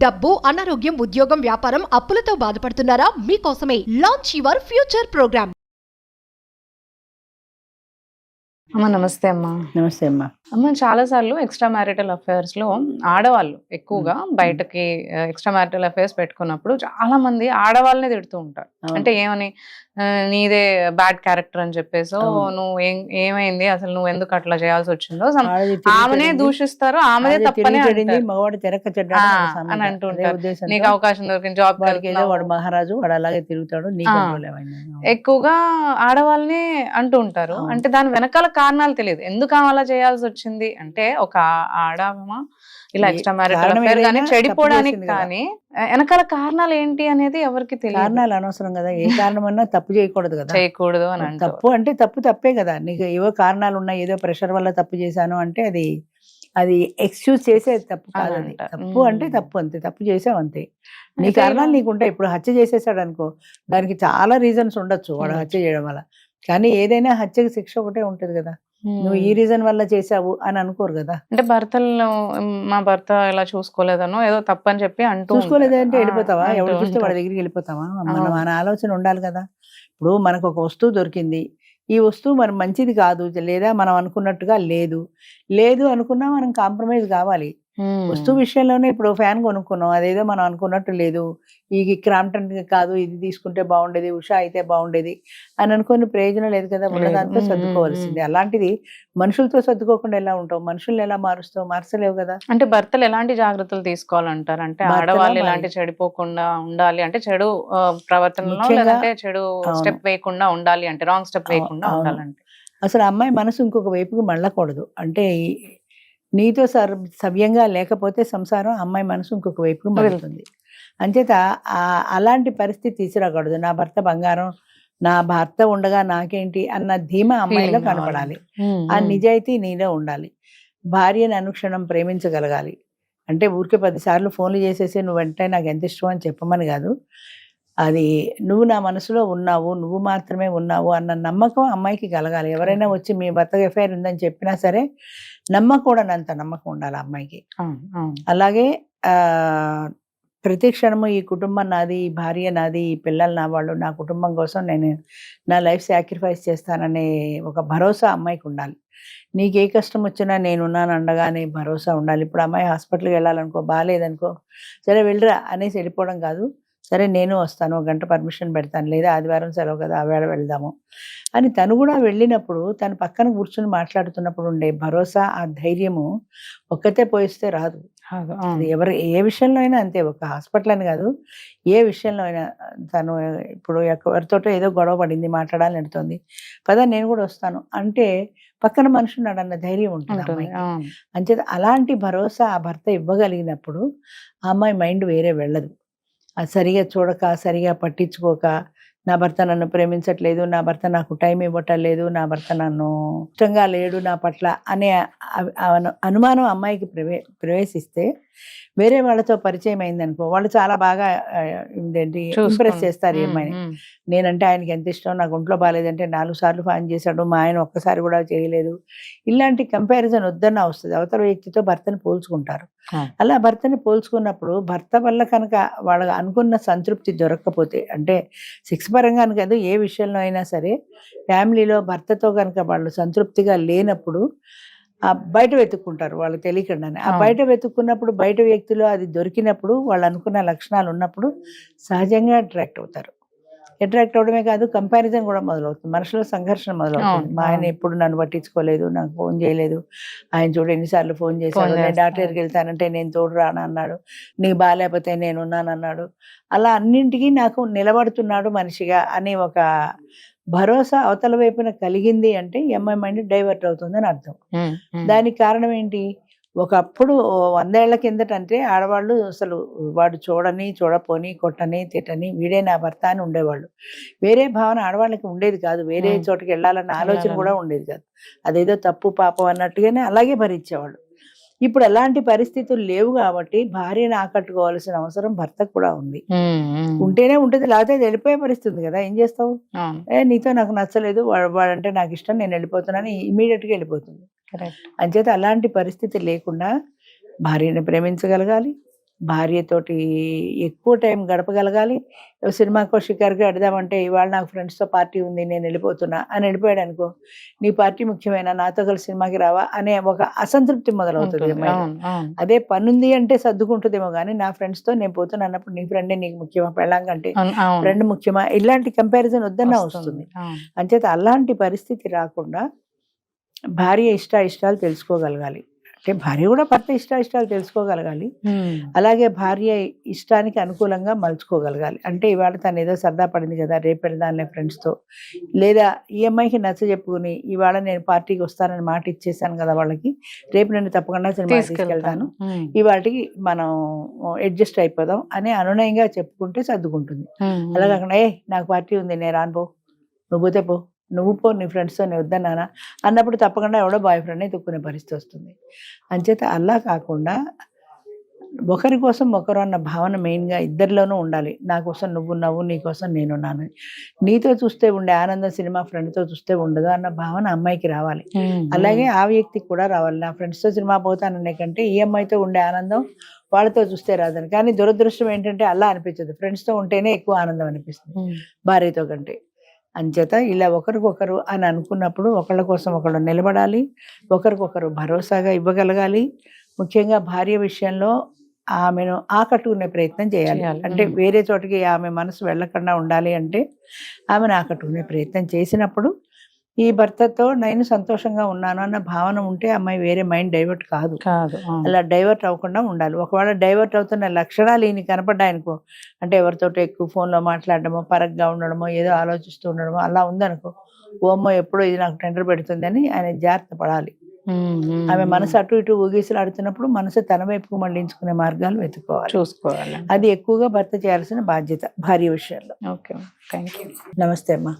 డబ్బు, అనారోగ్యం, ఉద్యోగం, వ్యాపారం, అప్పులతో బాధపడుతున్నారా? మీకోసమే లాంచ్ యువర్ ఫ్యూచర్ ప్రోగ్రామ్. అమ్మ నమస్తే అమ్మా. నమస్తే అమ్మా. అమ్మ చాలా సార్లు ఎక్స్ట్రా మ్యారిటల్ అఫైర్స్ లో ఆడవాళ్ళు ఎక్కువగా బయటకి ఎక్స్ట్రా మ్యారిటల్ అఫైర్స్ పెట్టుకున్నప్పుడు చాలా మంది ఆడవాళ్ళని తిడుతూ ఉంటారు. అంటే ఏమని నీదే బ్యాడ్ క్యారెక్టర్ అని చెప్పేసి నువ్వు ఏమైంది అసలు నువ్వు ఎందుకు అట్లా చేయాల్సి వచ్చిందో ఆమెనే దూషిస్తారు, ఆమెనే తప్పని మగవాడు తెరక అని అంటుంటారు. నీకు అవకాశం దొరికిన జాబ్ వాడు మహారాజు, వాడు అలాగే తిరుగుతాడు, ఎక్కువగా ఆడవాళ్ళని అంటూ ఉంటారు. అంటే దాని వెనకాల కారణాలు తెలియదు, ఎందుకు ఆమె అలా చేయాల్సి వచ్చింది అంటే ఒక ఆడమా ఇలా ఎక్స్ట్రా మ్యారిటల్ అఫైర్ కానీ చెడిపోవడానికి కానీ వెనకాల కారణాలు ఏంటి అనేది ఎవరికి తెలియదు. కారణాలు అనవసరం కదా, ఏ కారణం అన్నా తప్పు చేయకూడదు కదా. చేయకూడదు అని తప్పు అంటే తప్పే కదా. నీకు ఏవో కారణాలు ఉన్నాయి, ఏదో ప్రెషర్ వల్ల తప్పు చేశాను అంటే అది ఎక్స్క్యూజ్ చేసేది తప్పు కాదు. తప్పు అంటే తప్పు, అంతే. తప్పు చేసావు అంతే. నీ కారణాలు నీకుంటాయి. ఇప్పుడు హత్య చేసేసాడు అనుకో, దానికి చాలా రీజన్స్ ఉండొచ్చు వాడు హత్య చేయడం వల్ల. కానీ ఏదైనా హత్యకి శిక్ష ఒకటే ఉంటది కదా. నువ్వు ఈ రీజన్ వల్ల చేసావు అని అనుకోరు కదా. అంటే భర్తలు మా భర్త ఇలా చూసుకోలేదనో ఏదో తప్పని చెప్పి చూసుకోలేదంటే వెళ్ళిపోతావా? ఎవరు చూస్తే వాడి దగ్గరికి వెళ్ళిపోతావా? మన ఆలోచన ఉండాలి కదా. ఇప్పుడు మనకు ఒక వస్తువు దొరికింది, ఈ వస్తువు మరి మంచిది కాదు, లేదా మనం అనుకున్నట్టుగా లేదు అనుకున్నా మనం కాంప్రమైజ్ కావాలి. వస్తువు విషయంలోనే ఇప్పుడు ఫ్యాన్ కొనుక్కున్నాం, అదేదో మనం అనుకున్నట్టు లేదు, ఈ క్రాంప్టన్ కాదు, ఇది తీసుకుంటే బాగుండేది, ఉషా అయితే బాగుండేది అని అనుకునే ప్రయోజనం లేదు కదా. ఉన్నదాంతో సర్దుకోవాల్సింది. అలాంటిది మనుషులతో సర్దుకోకుండా ఎలా ఉంటావు? మనుషుల్ని ఎలా మారుస్తావు? మార్చలేవు కదా. అంటే భర్తలు ఎలాంటి జాగ్రత్తలు తీసుకోవాలంటారు? అంటే ఆడవాళ్ళు ఎలాంటి చెడిపోకుండా ఉండాలి అంటే, చెడు ప్రవర్తనలో లేదంటే చెడు స్టెప్ వేయకుండా ఉండాలి అంటే, రాంగ్ స్టెప్ వేయకుండా ఉండాలంటే అసలు అమ్మాయి మనసు ఇంకొక వైపుకి మళ్ళకూడదు. అంటే నీతో సవ్యంగా లేకపోతే సంసారం, అమ్మాయి మనసు ఇంకొక వైపుకి మళ్ళుతుంది. అంచేత అలాంటి పరిస్థితి తీసుకురాకూడదు. నా భర్త బంగారం, నా భర్త ఉండగా నాకేంటి అన్న ధీమా అమ్మాయిలో కనపడాలి. ఆ నిజాయితీ నీలో ఉండాలి. భార్యను అనుక్షణం ప్రేమించగలగాలి. అంటే ఊరికే 10 సార్లు ఫోన్లు చేసేసి నువ్వు వెంటనే నాకు ఎంత ఇష్టం అని చెప్పమని కాదు. అది నువ్వు నా మనసులో ఉన్నావు, నువ్వు మాత్రమే ఉన్నావు అన్న నమ్మకం అమ్మాయికి కలగాలి. ఎవరైనా వచ్చి మీ భర్తకు ఎఫ్ఐఆర్ ఉందని చెప్పినా సరే నమ్మకూడనంత నమ్మకం ఉండాలి అమ్మాయికి. అలాగే ప్రతి క్షణము ఈ కుటుంబం నాది, ఈ భార్య నాది, ఈ పిల్లలు నా వాళ్ళు, నా కుటుంబం కోసం నేను నా లైఫ్ సాక్రిఫైస్ చేస్తాననే ఒక భరోసా అమ్మాయికి ఉండాలి. నీకు ఏ కష్టం వచ్చినా నేనున్నాను అండగానే భరోసా ఉండాలి. ఇప్పుడు అమ్మాయి హాస్పిటల్కి వెళ్ళాలనుకో, బాగాలేదనుకో, సరే వెళ్ళరా అనేసి వెళ్ళిపోవడం కాదు. సరే నేను వస్తాను, 1 గంట పర్మిషన్ పెడతాను, లేదా ఆదివారం సెలవు కదా ఆవేళ వెళ్దాము అని తను కూడా వెళ్ళినప్పుడు తన పక్కన కూర్చుని మాట్లాడుతున్నప్పుడు ఉండే భరోసా, ఆ ధైర్యము ఒక్కతే పోయిస్తే రాదు. ఏ విషయంలో అయినా అంతే. ఒక హాస్పిటల్ అని కాదు, ఏ విషయంలో అయినా. తను ఇప్పుడు ఎవరితోటో ఏదో గొడవ పడింది, మాట్లాడాలని అడుగుతుంది, పదా నేను కూడా వస్తాను అంటే పక్కన మనిషి ఉన్నాడన్న ధైర్యం ఉంటుంది అమ్మాయికి. అంచేత అలాంటి భరోసా ఆ భర్త ఇవ్వగలిగినప్పుడు ఆ అమ్మాయి మైండ్ వేరే వెళ్ళదు. అది సరిగా చూడక, సరిగా పట్టించుకోక, నా భర్త నన్ను ప్రేమించట్లేదు, నా భర్త నాకు టైం ఇవ్వట్లేదు, నా భర్త నన్ను ఇష్టంగా లేడు నా పట్ల అనే అనుమానం అమ్మాయికి ప్రవేశిస్తే వేరే వాళ్ళతో పరిచయం అయిందనుకో, వాళ్ళు చాలా బాగా ఇంప్రెస్ చేస్తారు ఈ అమ్మాయిని. నేనంటే ఆయనకి ఎంత ఇష్టం, నాకు ఒంట్లో బాగాలేదంటే 4 సార్లు ఫోన్ చేశాడు, మా ఆయన ఒక్కసారి కూడా చేయలేదు. ఇలాంటి కంపారిజన్ వద్దన్నా వస్తుంది. అవతల వ్యక్తితో భర్తని పోల్చుకుంటారు. అలా భర్తని పోల్చుకున్నప్పుడు భర్త వల్ల కనుక వాళ్ళకి అనుకున్న సంతృప్తి దొరకకపోతే, అంటే సెక్స్ పరంగా కాదు, ఏ విషయంలో అయినా సరే ఫ్యామిలీలో భర్తతో కనుక వాళ్ళు సంతృప్తిగా లేనప్పుడు బయట వెతుక్కుంటారు వాళ్ళకి తెలియకుండానే. ఆ బయట వెతుక్కున్నప్పుడు, బయట వ్యక్తిలో అది దొరికినప్పుడు, వాళ్ళు అనుకున్న లక్షణాలు ఉన్నప్పుడు సహజంగా అట్రాక్ట్ అవుతారు. అట్రాక్ట్ అవడమే కాదు, కంపారిజన్ కూడా మొదలవుతుంది. మనుషులో సంఘర్షణ మొదలవుతుంది. మా ఆయన ఎప్పుడు నన్ను పట్టించుకోలేదు, నాకు ఫోన్ చేయలేదు, ఆయన చూడు ఎన్నిసార్లు ఫోన్ చేశాడు, నేను డాక్టర్కి వెళ్తానంటే నేను తోడు రాను అన్నాడు, నీకు బాగాలేకపోతే నేను ఉన్నానన్నాడు, అలా అన్నింటికీ నాకు నిలబడుతున్నాడు మనిషిగా అని ఒక భరోసా అవతల వైపున కలిగింది అంటే ఈ అమ్మాయి మైండ్ డైవర్ట్ అవుతుందని అర్థం. దానికి కారణం ఏంటి? ఒకప్పుడు 100 ఏళ్ల కిందట అంటే ఆడవాళ్ళు అసలు వాడు చూడపోని, కొట్టని, తిట్టని, వీడే నా భర్త అని ఉండేవాళ్ళు. వేరే భావన ఆడవాళ్ళకి ఉండేది కాదు. వేరే చోటుకి వెళ్ళాలన్న ఆలోచన కూడా ఉండేది కాదు. అదేదో తప్పు పాపం అన్నట్టుగానే అలాగే భరించేవాళ్ళు. ఇప్పుడు అలాంటి పరిస్థితులు లేవు కాబట్టి భార్యను ఆకట్టుకోవాల్సిన అవసరం భర్తకు కూడా ఉంది. ఉంటేనే ఉంటుంది, లేకపోతే వెళ్ళిపోయే పరిస్థితి కదా. ఏం చేస్తావు? నీతో నాకు నచ్చలేదు, వాడంటే నాకు ఇష్టం, నేను వెళ్ళిపోతున్నాను, ఇమీడియట్గా వెళ్ళిపోతుంది. అంచేత అలాంటి పరిస్థితి లేకుండా భార్యను ప్రేమించగలగాలి, భార్యతోటి ఎక్కువ టైం గడపగలగాలి. సినిమాకో షికారుకి వెడదామంటే ఇవాళ నాకు ఫ్రెండ్స్తో పార్టీ ఉంది నేను వెళ్ళిపోతున్నా అని వెళ్ళిపోయాడు అనుకో, నీ పార్టీ ముఖ్యమైనా నాతో కలిసి సినిమాకి రావా అనే ఒక అసంతృప్తి మొదలవుతుంది అమ్మాయిలో. అవును, అవును. అదే పనుంది అంటే సర్దుకుంటుందేమో కానీ నా ఫ్రెండ్స్తో నేను పోతున్నా అన్నప్పుడు నీ ఫ్రెండే నీకు ముఖ్యమా, పెళ్ళాం కంటే అవును. ఫ్రెండ్ ముఖ్యమా, ఇలాంటి కంపారిజన్ వద్దన్నా వస్తుంది. అవును. అంచేత అలాంటి పరిస్థితి రాకుండా భార్య ఇష్టాలు తెలుసుకోగలగాలి. అంటే భార్య కూడా భర్త ఇష్టాలు తెలుసుకోగలగాలి. అలాగే భార్య ఇష్టానికి అనుకూలంగా మలుచుకోగలగాలి. అంటే ఇవాళ తను ఏదో సరదా పడింది కదా, రేపు వెళ్దాంలే ఫ్రెండ్స్తో, లేదా ఈ అమ్మాయికి నచ్చ చెప్పుకుని ఇవాళ నేను పార్టీకి వస్తానని మాట ఇచ్చేసాను కదా వాళ్ళకి, రేపు నేను తప్పకుండా సినిమా తీసుకెళ్తాను, ఇవాటికి మనం అడ్జస్ట్ అయిపోదాం అని అనునయంగా చెప్పుకుంటే సర్దుకుంటుంది. అలా కాకుండా నాకు పార్టీ ఉంది నేను రాను, పో నువ్వు పోతే పో, నువ్వు పో నీ ఫ్రెండ్స్తో నేను వద్దన్నానా అన్నప్పుడు తప్పకుండా ఎవడో బాయ్ ఫ్రెండ్ని తొక్కునే పరిస్థితి వస్తుంది. అంచేత అలా కాకుండా ఒకరి కోసం ఒకరు అన్న భావన మెయిన్గా ఇద్దరిలోనూ ఉండాలి. నా కోసం నువ్వు ఉన్నావు, నీ కోసం నేనున్నాను. నీతో చూస్తే ఉండే ఆనందం సినిమా ఫ్రెండ్తో చూస్తే ఉండదు అన్న భావన అమ్మాయికి రావాలి. అలాగే ఆ వ్యక్తికి కూడా రావాలి. నా ఫ్రెండ్స్తో సినిమా పోతాననే కంటే ఈ అమ్మాయితో ఉండే ఆనందం వాళ్ళతో చూస్తే రాదని. కానీ దురదృష్టం ఏంటంటే అలా అనిపించదు, ఫ్రెండ్స్తో ఉంటేనే ఎక్కువ ఆనందం అనిపిస్తుంది భార్యతో కంటే. అంచేత ఇలా ఒకరికొకరు అని అనుకున్నప్పుడు ఒకళ్ళ కోసం ఒకళ్ళు నిలబడాలి, ఒకరికొకరు భరోసాగా ఇవ్వగలగాలి. ముఖ్యంగా భార్య విషయంలో ఆమెను ఆకట్టుకునే ప్రయత్నం చేయాలి. అంటే వేరే చోటికి ఆమె మనసు వెళ్ళకుండా ఉండాలి అంటే ఆమెను ఆకట్టుకునే ప్రయత్నం చేసినప్పుడు ఈ భర్తతో నేను సంతోషంగా ఉన్నాను అన్న భావన ఉంటే అమ్మాయి వేరే మైండ్ డైవర్ట్ కాదు. అలా డైవర్ట్ అవ్వకుండా ఉండాలి. ఒకవేళ డైవర్ట్ అవుతున్న లక్షణాలు ఈయన కనపడ్డాయనుకో, అంటే ఎవరితోటో ఎక్కువ ఫోన్లో మాట్లాడడమో, పరగ్గా ఉండడమో, ఏదో ఆలోచిస్తూ ఉండడమో అలా ఉందనుకో, ఓమ్మో ఎప్పుడో ఇది నాకు టెండర్ పెడుతుందని ఆయన జాగ్రత్త పడాలి. ఆమె మనసు అటు ఇటు ఊగిసలాడుతున్నప్పుడు మనసు తన వైపుకు మళ్లించుకునే మార్గాలు వెతుక్కోవాలి, చూసుకోవాలి. అది ఎక్కువగా భర్త చేయాల్సిన బాధ్యత భార్య విషయంలో. Okay, thank you. నమస్తే అమ్మా.